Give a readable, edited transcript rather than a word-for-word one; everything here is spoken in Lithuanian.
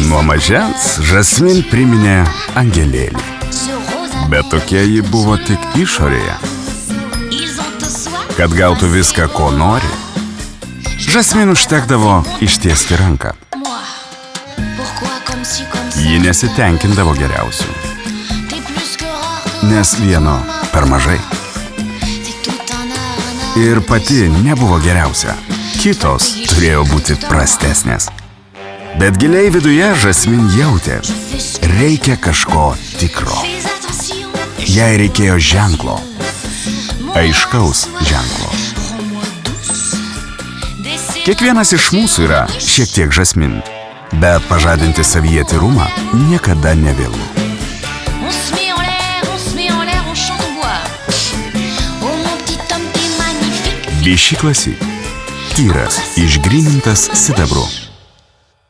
Nuo mažens Žasmin priminė angelėlį, bet tokia ji buvo tik išorėje. Kad gautų viską, ko nori, Žasmin užtekdavo ištiesti ranką. Ji nesitenkindavo geriausių, nes vieno per mažai. Ir pati nebuvo geriausia, kitos turėjo būti prastesnės. Bet giliai viduje Žasmin jautė, reikia kažko tikro. Jai reikėjo ženklo, aiškaus ženklo. Kiekvienas iš mūsų yra šiek tiek Žasmin, bet pažadinti savyje tyrumą niekada nevėlu. Vichy Classic. Tyras, išgrynintas sidabru.